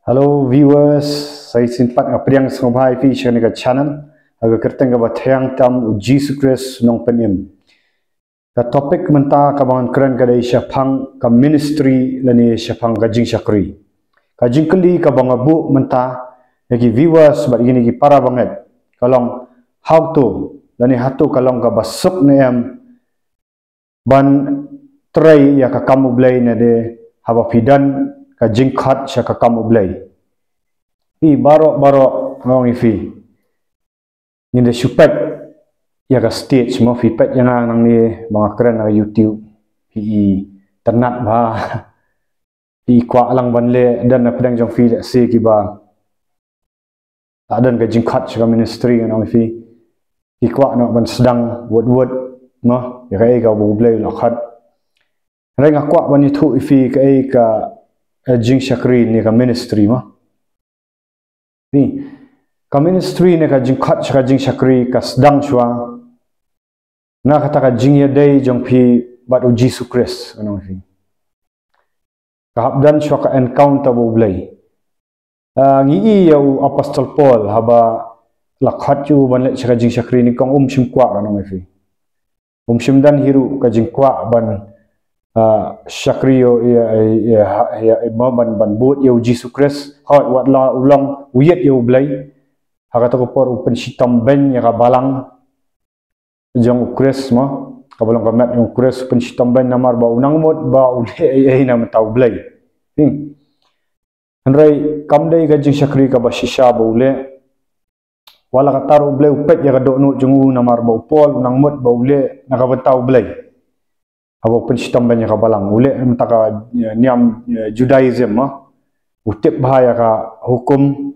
Hello viewers, saya simpat ngapriang sangbai fi channel channel aga kerteng ga bathang tam Jesus Christ nong penim. Ka topik menta ka bangan keren ka dai syafang ka ministry lani syafang ka jing syakri. Ka jing keli ka banga bu menta yaki viewers bat gini ki para banget. Kalong how to lani hatu kalong ka basuk ne am ban tray ya ka kamu blay na de haba fidan ka jingkhat sya ka kamu blay i baro ngong ifi ni de supet ya ka stage mo fi pet yang nang ni mga keren na YouTube i ternat ba i kwa lang banle dan na pedang jong fi se ki ba adan ka jingkhat sya ka ministry ngong ifi i kwa no ban sedang word no ya ka bo blay la khat rai ngakwa ban itu ifi ka jing syakri ni ka ministry ma ni ka ministry ni ka jing khat ka jing syakri ka sedang chua na kata ka jing ya dai jong phi bat uji Jesus Christ anong fi ka habdan chua ka encounter bo blai ngi ya apostol Paul haba la khat chu ban le ka jing syakri ni kong sim kwa anong fi sim dan hiru ka jing kwa ban syakriyo ya ban buat ya Jesus Christ hot wat la ulang uyet ya blai hakata ko por open sitam ben ya balang jong Christ ma kabalang kamat jong Christ open sitam ben namar ba unang mod ba ule na matau blai ning hanrai kamdai ka jing syakri ka ba shisha ba ule wala ka taru blai upet ya ka do no jong namar ba pol unang mod ba ule nakabantau blai abo pensitam banyak kabalang ule mentaka niam Judaism utip bahaya ka hukum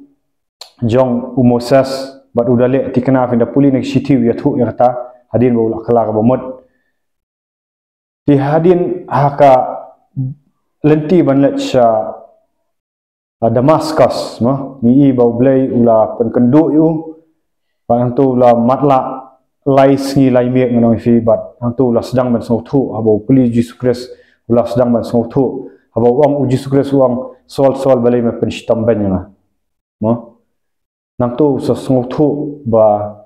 jong Moses bat udale tikna finda puli nek siti ya thu ya kata hadin baula kala ka bomot ti hadin haka lenti banlet sya Damascus ni bau blai ula penkendu yu bang tu la matla lai sngi lai mek nong fi bat hang tu la sedang ban so thu abo puli Jesus Christ la sedang ban so thu abo wang Jesus Christ wang sol balai me pen sitam ban nga mo nang tu so so thu ba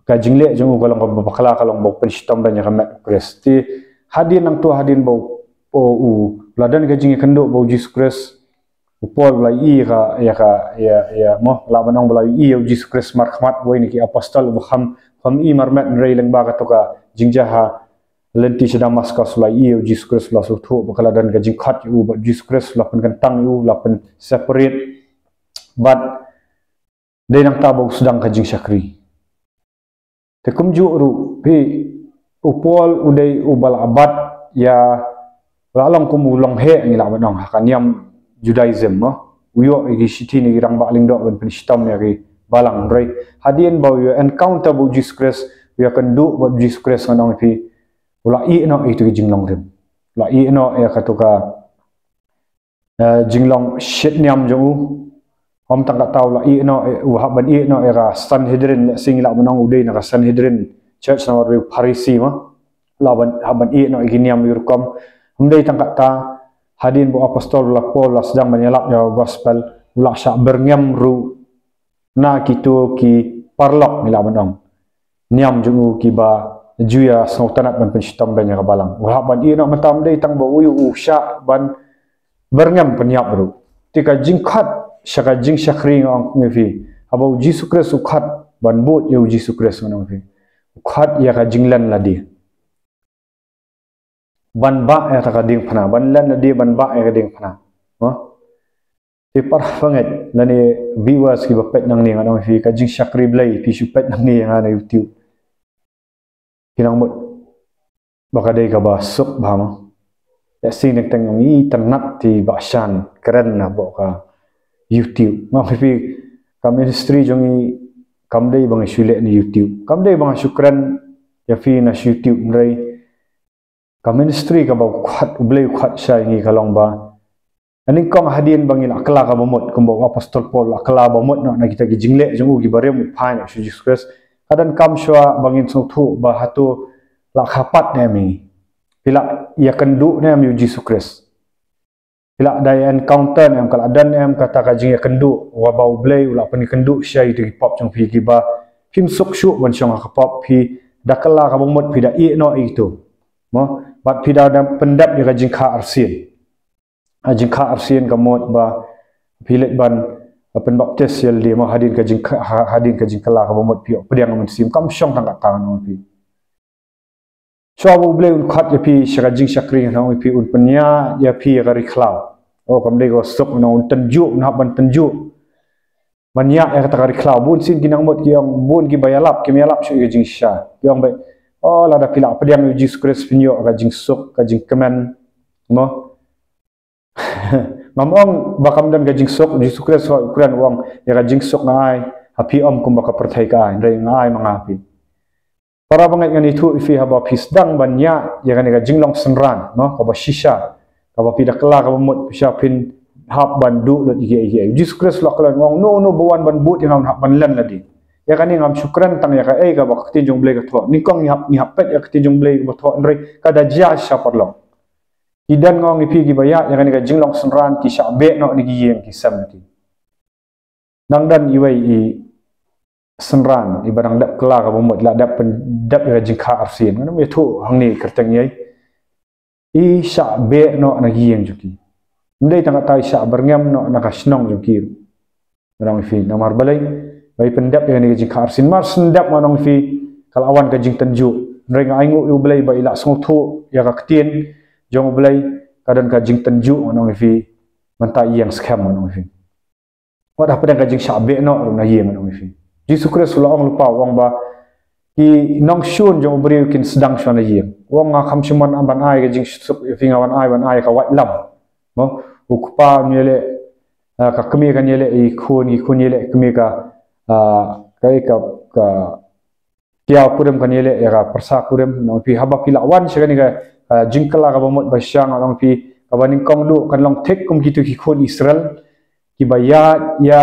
ka jingle jong kalong ba bakala kalong ba pen sitam ban nga me Christ ti hadin nang tu hadin bo o ladan ka jingi kendo bo Jesus Christ Paul lai ya mo la banong balai Jesus Christ marhamat woi ni ki apostol bukham i marmat rei leng ba ka to ka jingjaha lenti sedang Damascus lai Jesus Christ la so thu bakala dan ka jingkhat u ba Jesus Christ la pen kentang u la pen separate but de nang ta bo sedang ka jing syakri te kumju ru pi Paul udai u bal abad ya lalong kumulong he ni la banong hakaniam Judaism uyo igi siti ni rang ba ling do ben penistam ya ki balang rei hadien ba yo encounter bu Jesus Christ ya kan du ba Jesus Christ nong fi ula i no itu jinglong rem la i no ya katuka jinglong shit niam jo om tang ka taw la i no u ha ban i no era Sanhedrin sing la manong udai na Sanhedrin church na ri Pharisee la ban ha ban i no igi niam yurkom umdai tang ka ta hadin bu apostol la Paul la sedang menyelap ya gospel la syak berngam ru na kitu ki parlok mila banong niam jungu ki ba juya sautanat ban pensitam ban ya balang wa ban ino matam dei tang ba uyu usya ban berngam penyap ru tika jingkhat syaka jing syakri ngong ngefi aba Jesus Christ ukhat ban but ya Jesus Christ ngong fi ukhat ya ka jinglan la dia ban ba ya taka ding phana ban lan di ban ba ya ding phana ti par fanget lani viewers ki bapet nang ni ngang fi ka jing syakri blai fi supet nang ni nga na YouTube kinang mot baka dei ka ba suk ba ma ya sing nek tang ngi ternat ti ba shan keren na bo ka YouTube ma fi ka ministry jongi kam dei bang sule ni YouTube kam dei bang syukran ya fi na YouTube mrai ka ministry ka ba khat ublay khat sya ngi kalong ba aning kong hadin bangil akla ka bomot kumbo apostol Paul akla bomot na kita gi jingle jong gi bare mu phain Jesus Christ kadan kam shwa bangin so thu ba hatu la khapat ne mi pila ya kendu ne mi Jesus Christ Pila dai encounter em kala dan em kata kajing kendu wa bau blay ula pani kendu syai di pop jong pi giba phim sok shu ban syong ka pop pi dakala ka bomot pi da i no itu mo bat pi da pendap ni kajing kha ajing kha arsin ka mot ba pilet ban pen baptis yel di mo hadin kajing kala ka bomot pi pediang men sim kam syong tang ka no pi Shawu blay un khat ya pi shakajing shakri na pi un penya ya pi gari khlau oh kam dei go sok na un tenju na ban tenju manya ya kata gari khlau bun sin ginang mot kiong bun gi bayalap ki melap shu jing sha kiong bai oh la da pila pediang uji skres pinyo kajing sok kajing kemen mo mamong bakam dan kajing sok uji skres ukuran wang ya kajing sok ngai api om kum baka perthai ka ndai ngai mangapi para bangai ngani thu ifi haba pisdang banya ya kan jinglong senran no kaba shisha kaba pida kala kaba mot pisha pin hab bandu lot ige Jesus lak lan ngong no bawan ban but yang hab ban lan ladi ya kan ngam syukran tang ya ka kaba tinjong blai ka tho ni kong ni hab pet ya tinjong blai ka tho ndrei kada ja sha parlong idan ngong ifi gi baya ya kan jinglong senran ki sha be no ni gi yeng ki sam ti nang dan iwai i senran ibarang dap kela ka bomot la dap pendap ya jingkha arsin ngam ye thu hangni kerteng yai i sha be no na gieng juki ndai tang tai sha berngam no na kasnong juki rang fi namar balai bai pendap ya ni jingkha arsin mar sendap manong fi kal awan ka jing tenju ndai ngai ngu yu balai bai la song thu ya ka ktien jong balai kadan ka jing tenju manong fi manta yang scam manong fi wadah pedang ka jing sha be no na yeng manong fi Jesus Kristus ong lupa wong ba ki nong shun jong beri kin sedang shon yeng wong nga kham chuman amban ai ga jing sup finga wan ai ka wat lam mo ukpa nyele ka kemi kan yele i khun yele kemi ka kai ka kia kurem kan yele ya persa kurem no pi haba pilawan segani ka jingkala ka bomot basyang long pi ka baning kong du kan long tek kum kitu ki khun Israel ki bayat ya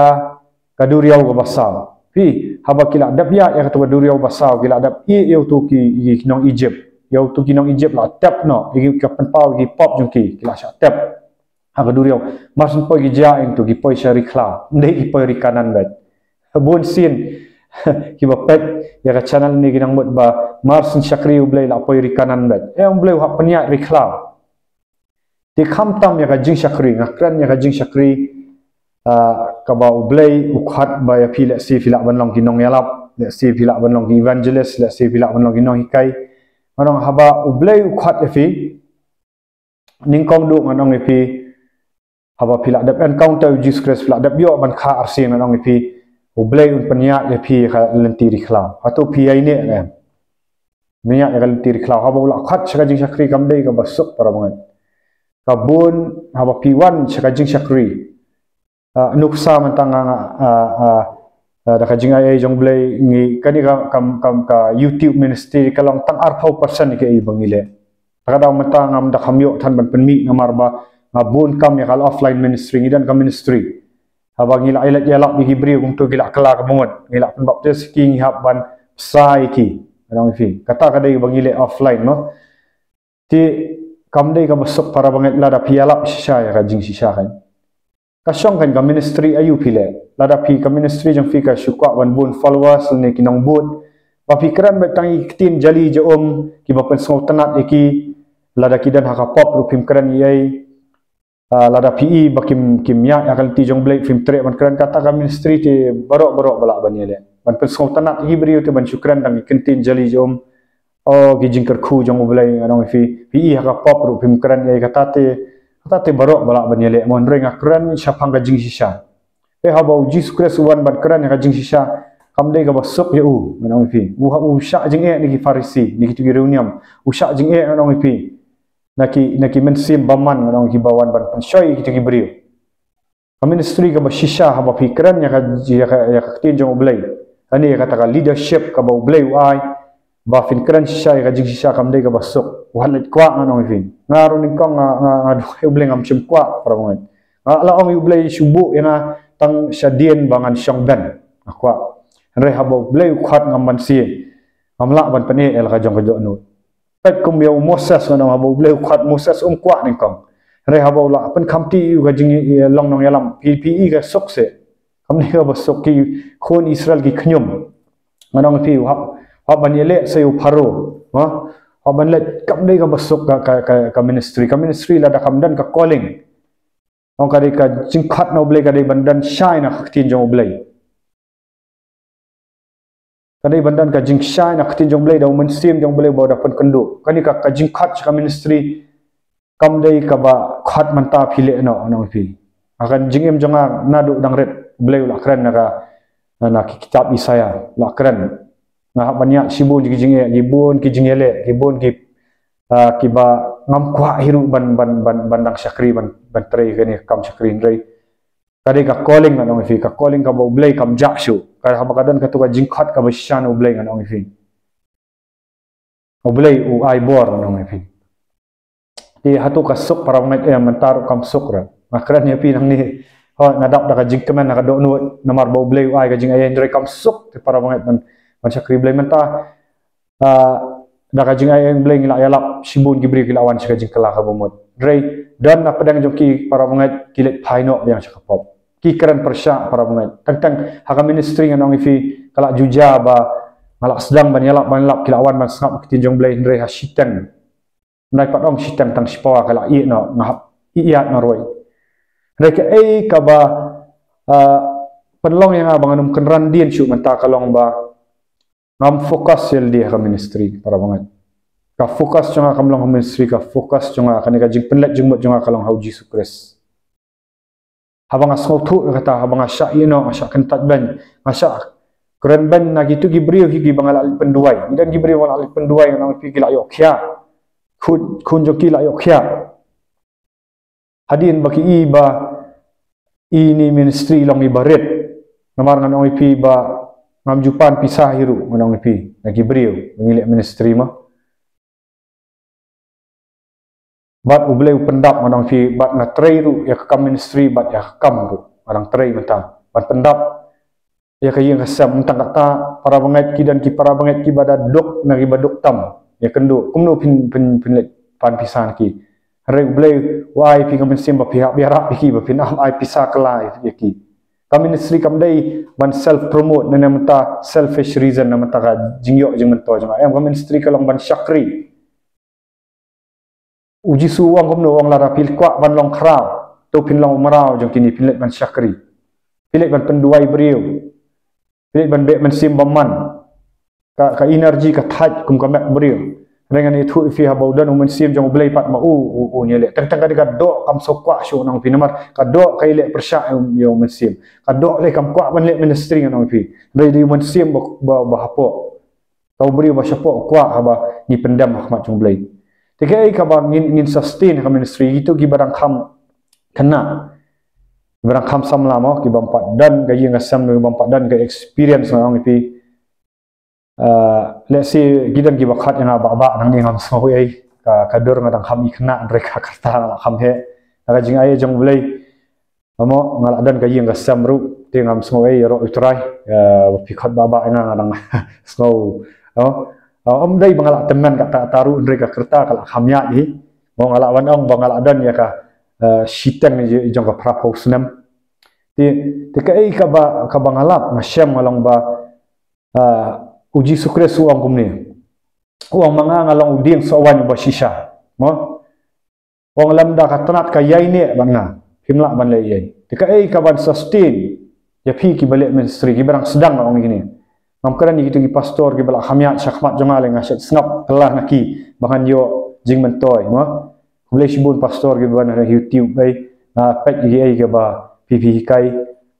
kaduriau ka basal pi haba kila dap ya kata duriau basau kila dap eu tu ki nong Egypt eu tu ki nong Egypt la tap no igi ka penpau gi pop jungki kila sha tap ha duriau masun poi gi ja eng tu gi poi shari kla ndai gi poi ri kanan bat bun sin ki ba pet ya ka channel ni gi nang mot ba marsun shakri ublai la poi ri kanan bat ublai ha penya ri kla ti kham tam ya ka jing shakri ngakran ya ka jing shakri kaba ublay ukhat ba ya pila si pila banlong kinong yalap le si pila banlong ki evangelist le si pila banlong kinong hikai manong haba ublay ukhat ya fi ningkong du manong ipi haba pila dap encounter Jesus Christ pila dap yo ban kha arsin manong ipi ublay un penya ya fi kha lentiri khla atau pi ai ne ne miya ya lentiri khla haba ula khat chaka jing sakri kamdei ka basuk para bangai kabun haba piwan chaka jing sakri nuksa mentanga da kajing ai jong blai ngi kani ka YouTube ministry kalong tang arpau person ke i bangile kada mentang am da khamyo than ban penmi ngamar ba ngabun kam ya kal offline ministry ngidan ka ministry haba ngila ilat yalak di hibri kum tu gila kala ka mongot ngila pen baptis king hab ban sai ki anong fi kata kadai bangile offline no ti kamdei ka basuk para banget la da pialap shisha ya kajing shisha kan kasyong kan ka ministry ayu pile lada pi ka ministry jang fi ka syukwa wan bun followers ne kinong bun ba fikran ba tangi kitin jali je ki ba pen song tanat eki lada kidan haka pop ru pim kran yai lada pi ba kimya akan ti jong blai film tre ban kran kata ka ministry ti barok bala ban yele ban pen song tanat hi beri tu ban syukran tangi kitin jali je o gijing kerku jong blai anong fi haka pop ru pim kran yai kata te barok balak banyele mon ring akran syapang ka jing sisa pe haba Jesus Christ wan ban kran ka jing sisa kamdei ka basuk ya manong fi usha jing ni farisi ni kitu reuniam usha jing manong fi naki mensim baman manong hibawan ban pensoi kitu gibriu ka ministry ka basisa haba fikran ya ka tin jong oblay ani kata ka leadership ka ba oblay ai ba fikran sisa ka jing sisa kamdei ka basuk walet kwa manong fi ngaron ni kong nga ubleng am chim kwa parangon ala ong ublay subu yana tang syadien bangan syang ben akwa re habo ublay khat ngam ban si amla ban pane el ka jong ka no pet kum yo Moses ngam habo ublay khat Moses kwa ni kong re haba ula pen kamti ga jing long nong yalam PPE ga sok se kamne ga basok ki khon Israel ki khnyum manong fi ha ban yele se u pharo ha ban let kamne ga basok ka ministry la da kamdan ka calling ong kari ka jing khat no ble ka dei bandan shine na khtin jong ble kadai bandan ka jing shine na khtin jong ble da mun sim jong ble bo da pen kendu kani ka jing khat ka ministry kam dei ka ba khat man ta phile no anong phi akan jingem jonga nadu dang ret bleu la kran na kitab Isaya la kran na banyak sibun ki jinge gibun ki jingele gibun ki ba ngam kwa hiru bandang syakri ban trei kani kam syakri rei kadi ka calling anong phi ka calling ka bo blei kam jaksu ka habakadan ka tu ka jingkhat ka bashan u blei anong phi u blei u ai bor anong phi di hatu kasuk para ngai yang mentar kam sukra makran ya pi nang ni ho nadap da jing kemen na do nu namar bo blei ai ka jing ai ndre kam suk te para ngai man syakri blei menta da ka jing ai blei ngila yalap sibun gibri kilawan ka jing kala ka bomot drei dan na pedang joki para ngai kilet phaino yang sakapop ki keren persya para ngai tang haka ministry nganong ifi kala juja ba malak sedang ban yalap kilawan man sangap kitinjong blei ndre hasiten nai patong sistem tang sipawa kala i no ngap iat na roi reke ka ba penlong yang abang anum kenran dien su menta kalong ba ngam fokus sel dia ka ministry para bangat ka fokus jonga kamlong ministry ka fokus jonga kan ka jing penlet jing mot jonga kalong hauji sukres habang asau tu kata habang asya ino asya kentat ban asya keren ban na gitu gibriu higi bangal al penduai dan gibriu wal al penduai nang pi la yok ya kun joki la yok ya hadin baki iba ini ministry long ibaret namar nang pi ba ngam jupan pisah hiru nang pi lagi beriu ngilek ministry mah bat ublei pendap nang pi bat na trei ru ya kam ministry bat ya kam ru orang trei mentang bat pendap ya kayeng kasam mentang kata para bangai ki dan ki para bangai ki bada dok nang ibadok tam ya kendo kumno pin pan pisan ki re blei wai pi kam sim ba pihak biarap ki ba pin ai pisah kelai ya ki kam ministry kam dei ban self promote nana mata selfish reason nana mata ka jingyo jing mento jama kam ministry kalong ban syakri uji suwang kumno wang lara pil kwa ban long krau to pin long marau jong kini pilet ban syakri pilet ban penduai beriu pilet ban be man sim baman ka energi ka thaj kum kamek beriu dengan itu fi habaudan umun sim jong blei pat ma nyele tang ka do kam sokwa shu nang pi namar ka do kai le persya yo umun sim ka do le kam kwa ban le ministry nang pi dei di umun sim ba hapo tau beri ba syapo kwa haba ni pendam ahmad jong blei tikai ka ba ngin sustain ka ministry itu gi barang kham kena barang kham sam lama ki bampat dan gayi ngasam bampat dan ga experience nang pi let's say gidan gi bakhat yang ba nang ni ngam so ai ka dor ngadang kham ikna reka karta kham he aga jing ai jong blei amo ngal adan gayi ngasam ru te ngam so ai ro utrai pi khat ba ngadang so dai bangal teman kata taru reka karta kala khamya ni mo ngala wan ong bangal adan ya ka shitang ni jong ka prapo sunam te kai ka bangalap ngasam ngalong ba uji sukres uang kumni uang manga ngalong uding sowan ba shisha mo uang lamda katnat ka yai ne banga himla ban le yai tika ka ban sustain ya pi ki balik ministry ki barang sedang ong gini ngam karan ni gitu ki pastor ki bala khamyat syakmat jongale ngaset snap telah naki bangan yo jing mentoy mo boleh sibun pastor ki ban YouTube bai pet gi ai ke ba pp kai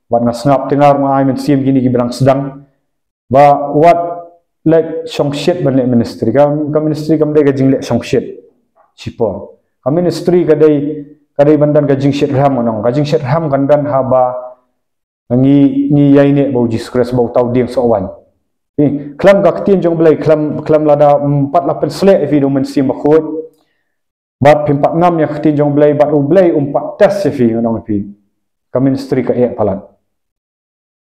ban ngasngap tengar ma ai men sim gini ki barang sedang ba wat let songshit ban le ministry kam ministry kam dei gajing le songshit sipor kam ministry kadai bandan gajing shit ram nong gajing shit ram kandan haba ngi yai ne bau jiskres bau tau ding sowan ni klam ka tin jong blai klam lada 48 sle fi do men sim khot bat pimpak ngam ya tin jong blai bat u blai 4 tes fi nong fi kam ministry ka e palat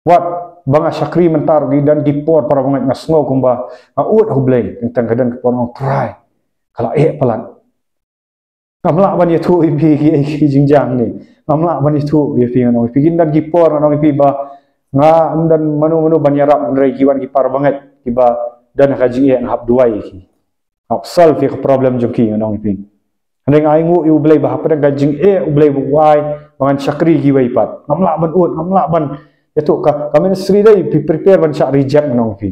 wat banga syakri mentar dan dipor para bangat ngasngo kumba ut hublei tentang kadang ke porong try kalau palat ngamla ban itu ipi ki jingjang ni ngamla ban itu ipi nong ipi gindan ki por nong ipi ba nga dan manu banyarap ndrai kiwan ki par banget ki ba dan kaji yang hab duai ki hab solve ki problem jongki nong ipi Neng aingu iu belai bah pada gajing belai buai mangan syakri ki wai pat ngamla ban ut ngamla ban itu ka ministry dai prepare ban syak reject nong pi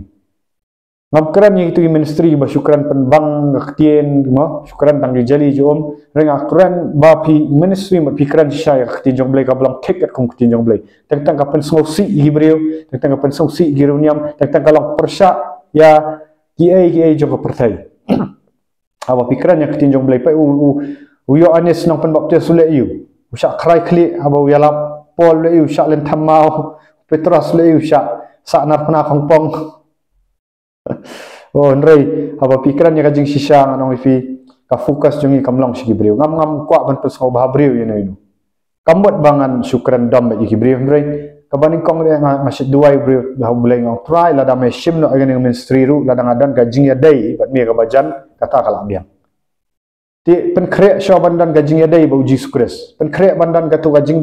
ngam keran yang itu ministry ba syukran penbang ketien ma syukran tang jali jom reng akran ba pi ministry ma pikran syai ketien jong belai ka belang ticket kong ketien jong belai tang ka pen songsi gi breu tang ka pen songsi gi runiam tang ka persya ya ki jong ka pertai apa pikiran yang ketinjong belai pai yo anes nang penbaptia sule yu usyak krai klik aba yala pol le yu syak len tamau petras le yu syak saknar pena kongpong oh nrei aba pikiran yang kajing sisa nang ifi ka fokus jongi kamlong sigi breu ngam kwa ban pesau bah breu yu kambot bangan syukran dam ba iki breu nrei kabaning kong le masjid duai breu bah bulai ngau try la da me shim no again ministry ru la dang adan gajing ya dai bat me ka bajan kata kala biang ti pen krek syaw bandan gajing ya dai ba uji sukres pen krek bandan katu gajing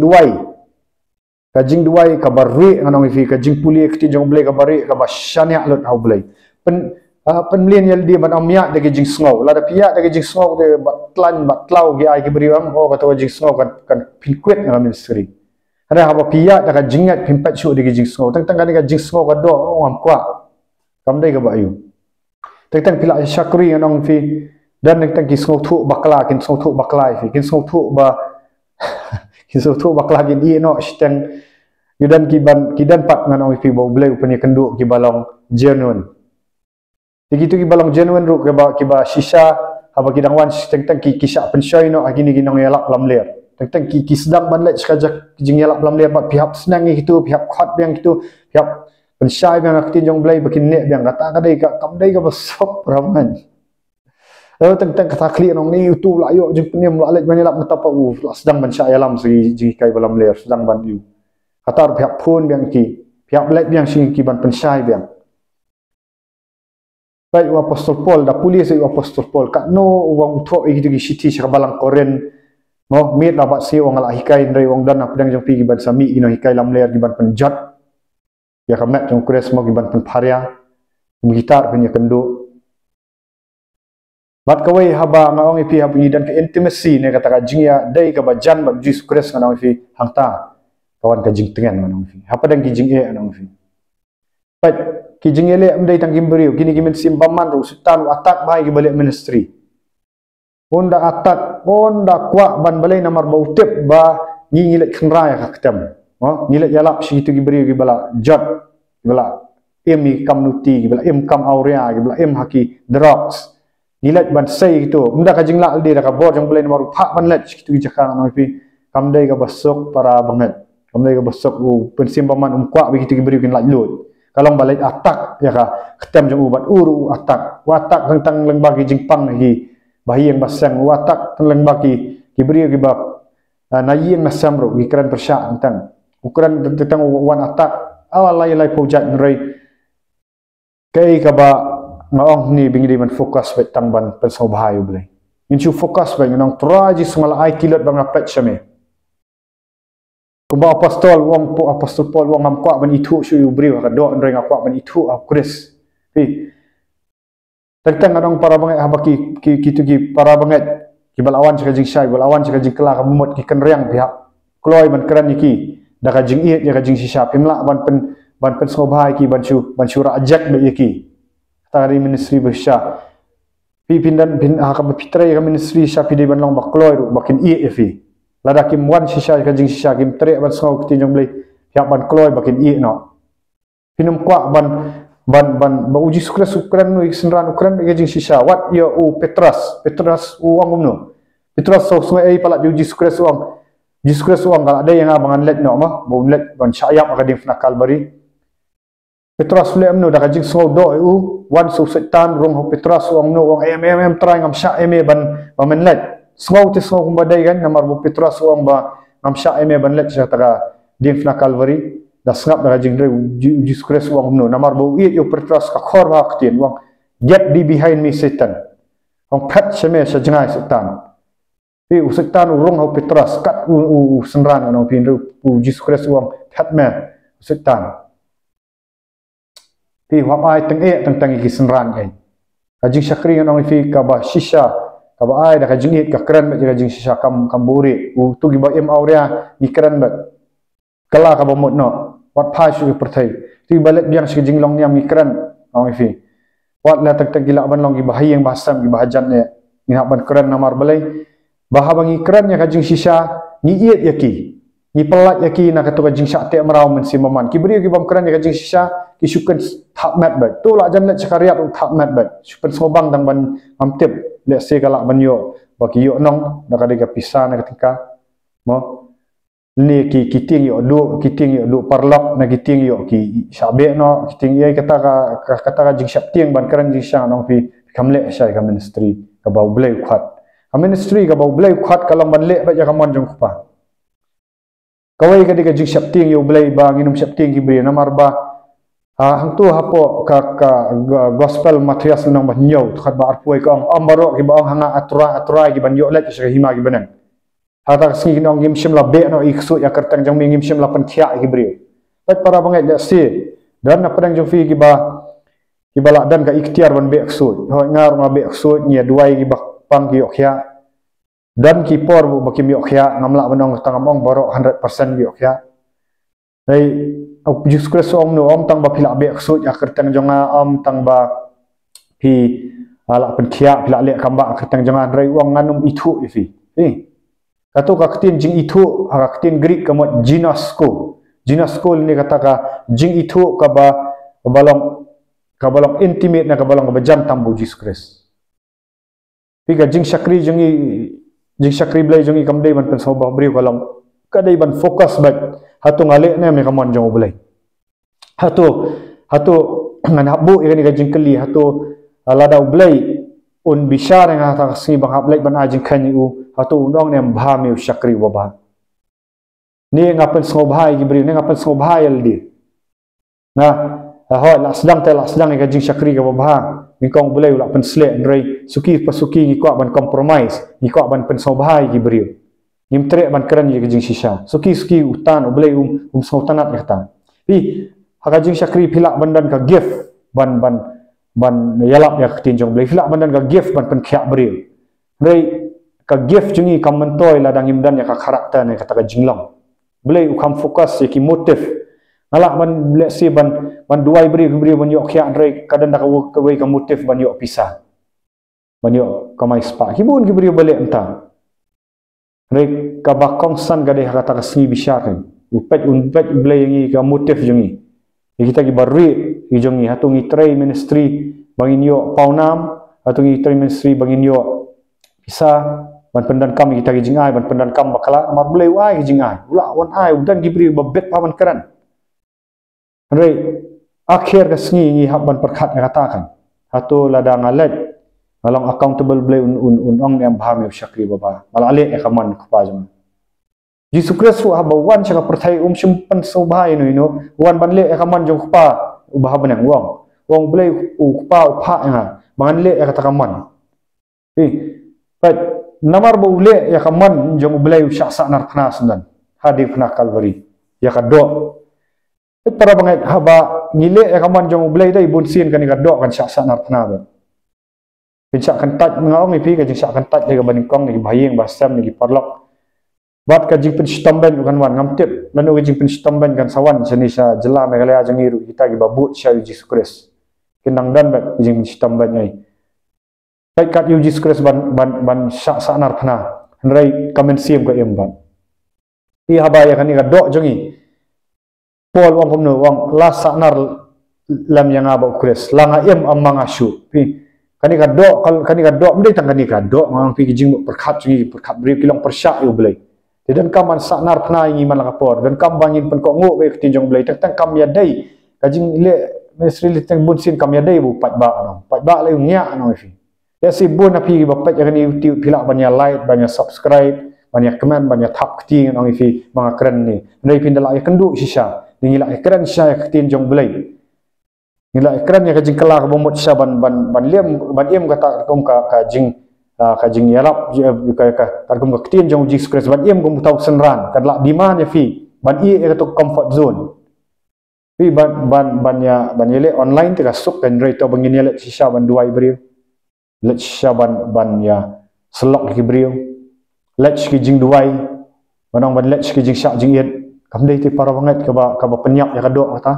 duai ka barri anong ifi gajing puli kti jong blai ka barri ka basyanya lut au blai pen lien yal dia ban amya de gajing sngow la da piya de gajing sngow de batlan batlau gi ai ki briwam ho katu gajing sngow kan pinkwet ngam ministry ada haba piya da gajingat pimpat syu de gajing sngow tang kan gajing sngow ka do ngam kwa kam dai ka ba ayu tang pila syakri anong fi dan tang ki sngow thu bakla kin sngow thu bakla fi kin sngow thu ba kin sngow thu bakla gin i no steng yudan kidan pat nganong fi bo blai upani kendu ki balong genuine begitu ki balong genuine ru ki ba sisa haba kidang wan tang ki kisah pensai no agini ginong yalak lam ler tang ki sedang banlet sekajak jing yalak lam ler pat pihak senang itu pihak khot biang itu pihak pensai biang aktin jong blai bakin ne biang kata kadai ka kam dai ka besok raman lalu tang kata kli nong ni tu la yo jing penim la lek banyak metapa sedang pensai alam segi jing kai balam ler sedang ban yu kata pihak pun biang ki pihak belat biang sing ki ban pensai biang baik apostol Paul da pulis apostol Paul kat no wang utho gitu gi city balang koren mo mit la bat si wang la hikai ndai wang dan apdang jong pi gi ban sami ino hikai lam ler gi ban penjat ya kamet jong kures mo gi ban penparia gitar punya kendo bat kawai haba ngaong ipi habu dan ke intimacy ne kata kajing ya dai ka bajan ba Jesus kures ngaong ipi hangta kawan kajing tengan ngaong ipi apa dang kijing ngaong ipi baik kijing ele amdai tang gimberiu kini gimen simpaman ru sultan atak bai gi balik ministry onda atak onda kwa ban balai namar bautep ba ngilet khenra ya kaktem ngilet yalap si itu giberiu gi bala jot bala emi kamnuti gi bala em kam aurea gi bala em haki drugs ngilet ban sei gitu munda kajing la aldi da ka bor jong balai namar phak ban let situ gi jakang no pi kamdai ga basok para banget kamdai ga basok u pensimpaman kwa begitu giberiu kin la lut kalau balik atak ya ka ketem jong ubat uru atak watak tentang lengbagi jingpang lagi bahi yang basang watak tentang lengbagi kibri ki bab nayi yang nasam ro ukuran persya tentang ukuran tentang wan atak awal lai pojat nrai kai ka ba ngaong ni bingi man fokus betang ban pensau bahayu blai inchu fokus ba nang traji semala ai kilot bang apet syame kumba apostol Paul wang kwa ban itu syu bri ka do ndreng kwa ban itu Chris pi tentang adong para banget habaki kitu ki para banget ki balawan sa kajing syai balawan sa kajing kela ka mumot ki kenreang pihak kloy ban keran iki da kajing iet ya kajing sisa pimla ban pen sobhai ki ban syura ajak be iki tari ministry besya pi pindan ka pitra ya ministry sya pi de ban long bakloy ru bakin iet fi lada kim wan sisa kajing sisa kim trek ban sngau kti jong blai pihak ban kloy bakin i no pinum kwa ban uji sukran nu iksenran ukran kajing sisa wat ya Petrus uang no Petrus so sungai ai pala uji sukran uang kala ada yang abangan let no mah bo let ban syayap akadim fna kalbari Petrus le amno da kajing sngau do wan so setan rong Petrus uang no uang try ngam sya ban let Sngau te sngau kumbadai kan namar bu Petrus uang ba ngamsya eme banlet sa taga dimfna Calvary da sngap da jing Jesus Christ uang no namar bu it yo Petrus ka khor ba ktin uang get thee behind me Satan uang phat seme sa jengai setan pi usetan urung hau Petras kat senran anong pi Jesus Christ uang hatman usetan pi wapai teng iki senran ai kajing syakri anong pi ka shisha ka ai da kajing it ka kran ba kajing shisha kam buri tu gi ba em aurea ni kran ba kala ka ba mot no wat phai su perthai ti balet biang sikajing long niam ni kran anong pi wat la tak gila ban long gi bahayang basam gi bahajan ne ni ban kran namar balai bahabangi kerannya kajing sisa ni iet yaki ni pelat yaki nak katu kajing sakte merau men si maman kibri ki bam kerannya kajing sisa ki syukan tak mat bat tu la janat cakariat tak mat bat syukan sobang dang ban amtip le se kala ban yo baki yo nong nak ada pisah nak ketika mo ni ki kiting yo do parlok nak kiting yo ki sabe no kiting ye kata kajing sakting ban keran jing sa nong pi kamle sai ka ministry ka bau blai khat ministry ka bau blai khat kalang ban le ba ja kamon jong khupa kawai ka dika jing sapting yo blai ba nginum sapting ki bri namar ba hang tu hapo ka gospel Matias nang ban nyo khat ba arpoi ka ang baro ki ba hanga atura ki ban yo let sa hima ki banan hata singi nong ngim shim la be no iksu ya kertang jong ngim shim la pan khia ki bri pat para bangai le si dan na padang jong fi ki ba lak dan ka ikhtiar ban be iksu ho ngar ma be iksu nya duai ki ba pang ki okya dan kipor bu bakim okya ngamla benong tangam borok 100% ki okya dai Jesus Christ ong no om tang ba phila be aksut ya kertang jonga om tang ba pi ala pen khia phila le kamba kertang jonga rai wong nganum itu ifi katu ka ktin jing itu ha ktin Greek kamot ginosko ni kata ka jing itu ka ba balong intimate na ka balong ka jam tambu Jesus Christ piga jing syakri blai jongi kamdai ban penso ba bri kalam kadai ban fokus bat hatu ngale ne me kamon jong blai hatu ngan habu ikani ka jing keli hatu lada blai un bishar nga ta si bang hablai ban ajing khani u hatu undong ne bha me syakri wa ba ni ngapen so bhai gi bri ne ngapen so bhai aldi na ho la sedang ka jing syakri ka ba ni kong boleh ulak pensle ndrei suki pasuki ni kwa ban compromise ni kwa ban pensobhai ki beriu nim trek ban keran ye jing sisa suki utan boleh sautanat kata pi haka jing syakri philak bandan ka gift ban yalap ya tinjong boleh philak bandan ka gift ban penkhia beriu ndrei ka gift jungi kam mentoi ladang imdan ya ka karakter ne kata ka jinglong boleh ukam fokus ye ki motif ngalah ban lesi ban duai beri ban yok khia ndrei kadan dak kawai ka motif ban yok pisah ban yok kamai spa kibun ki beri balik entah ndrei ka bakong san gade kata ka sni bishakan upet blai ngi ka motif jungi kita ki barri ki jungi hatu ngi trai ministry bangin yok paunam hatu ngi trai ministry bangin yok pisah ban pendan kam kita ki jingai ban pendan kam bakala mar blai wai ki jingai ula wan ai udan ki beri babet paman keran Andai akhir kesni ni ban perkhat katakan hatu lada ngalet ngalang accountable blai ong yang baham syakri baba malale ekaman kapa jama Jesus Christ wa bawan saka perthai simpen sobhai no wan banle ekaman jong kapa ubah benang wong blai kapa upha nga manganle ekatakaman pat namar bule ekaman jong blai syaksa nar khna sundan hadir khna kalvari ya kadok para bangai haba ngile ekaman jong blai dai bunsin kan kadok kan syaksa nar khna ba pinsak kan tat ngaong ipi ka jingsak kan tat lega baning kong ni bahayeng basam ni parlok bat ka jing penstamben kan wan ngamtip lanu ka jing penstamben kan sawan seni sa jela megalaya jangiru kita gi babut sya Jesus Christ kinang dan bat jing penstamben ai pai kat Jesus Christ ban syaksa nar khna nrai kamen sim ka emban ti haba ya kan ni kadok jongi Paul wang komno wang lasa nar lam yang aba Christ langa em amang asu kani kadok mdai tang kani kadok ngang pi jing perkhat bri kilong persyak yo blai dan kam man saknar pna ngi man lapor dan kam bangin pen kok ngok be tinjong blai tang kam ya dai kajing le mesri tang bunsin kam ya dai bu pat ba le ngya no fi ya si bun api bapat ya kani YouTube pilak banyak like banyak subscribe banyak comment banyak tap kting nang fi mga keren ni ndai pindala ya kendu sisa ngila ekran sya ketin jong blai ngila ekran ya kajing kala ka bomot sya ban em kata kom ka jing kajing yarap kagum kaktian jong Jesus Christ ban iem gum tau senran kadla di mana fi ban i to comfort zone fi ban yele online te kasuk kan rei to bangin yele sisa ban duai brio let sisa ban ya selok ki brio let ki jing duai banong ban let ki jing syak jing yet kamdei ti para banget ka ba penyak ya kadok kata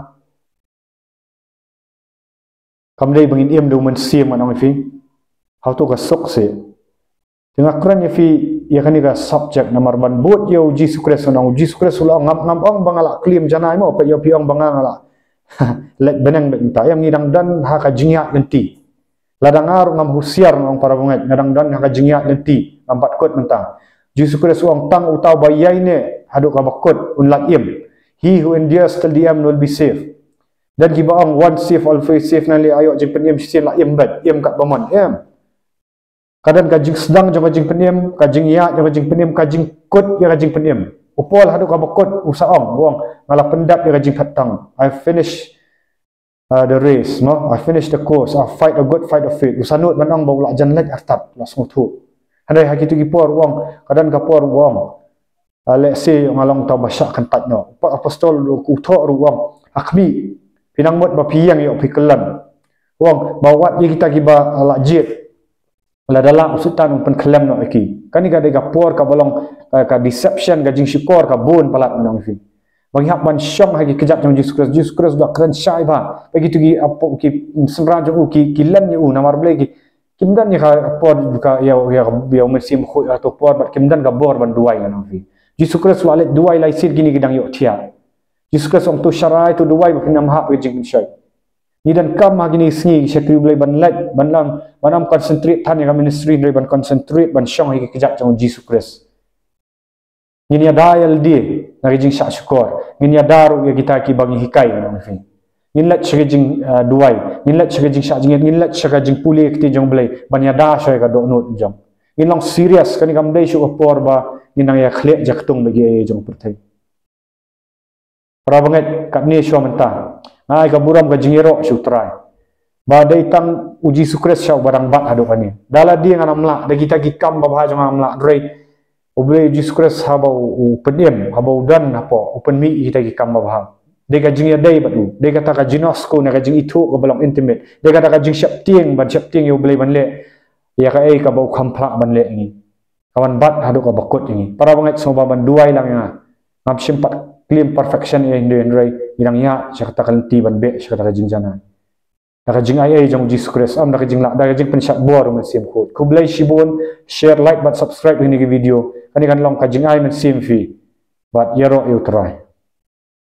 kamdei bangin iem do men sim manong fi how to kasuk se tengah Quran ya fi ya kan ika subject nomor ban buat yo Jesus Christ nang Jesus Christ ulang ngam ong bangala claim janai mo pa yo piong bangala let benang benta yang ngidang dan ha ka jingya genti ladang aru ngam husiar nang para banget ngadang dan ha ka jingya genti empat kot mentang Jesus Christ uang tang utau bayai ne haduk ka bakot unlat im he who endures till the end will be saved dan gibaong one safe always safe nali ayo jing penim sin la im bad im kat bamon em kadang kajing sedang jong kajing peniem kajing ya jong kajing peniem kajing kot ya kajing peniem upol hadu ka bakot usaong buang ngala pendap ya kajing hatang I finish the race no I finish the course I fight a good fight of faith usanut manang bau lak jan lek artat langsung tu handai hakitu ki por wong kadang ka por wong let's say ngalong tau basyak kan tat no apostol ku tho ru wong akmi pinang mot ba piang yo pikelan wong bawat ye kita giba lak jit la dalam usutan pen kelam no aki kan ga dega por ka bolong ka deception ga jing syukur ka bun palat nang fi bagi hak ban syam hagi kejap jong Jesus Christ dak keren syai ba bagi tu gi apo ki semra jong ki kilan ni namar blegi kimdan ni ka por ka ya mesim khu atau por bat kimdan ga bor ban duai nang fi Jesus Christ walet duai lai sir gini gidang yo tia Jesus Christ ong tu syarai tu duai ba pinam hak jing syai ni dan kam magini sngi syakri boleh ban let ban lam banam concentrate tan yang ministry dari ban concentrate ban syong hiki kejap jong Jesus Christ ni ada LD ngari jing syak syukur ni ada ru ya kita ki bagi hikai nang fi ni let syakri jing duai ni let syakri jing syak jing ni let syakri jing pulih kti jong boleh ban ya da syai ka dok not jong ni long serious kan kam dei syuk por ba ni nang ya khlek jaktung bagi ai jong pertai para banget kat ni syom mentah nai ka buram ka jingiro syutrai badai tang uji sukres syau barang bat hadok ani dala dia ngana mla da kita gikam babha jong amla rei obre uji sukres habau peniem habau dan apa open mi kita gikam babha de ka jing ya dai batu de kata ka jinos ko na ka jing itu ko belum intimate de kata ka jing syap tieng yo boleh ban le ya ka ka bau khamplak ban le ni kawan bat hadok ka bakot ni para banget soba ban duai lang ya ngam simpat claim perfection in the rei bilang ya syakata kalti ban be syakata jing jana da jing ai jong Jesus Christ am da jing la da jing pensyak bor mesim khot kublai shibun share like but subscribe ini video kan long ka jing ai mesim fi but yero you try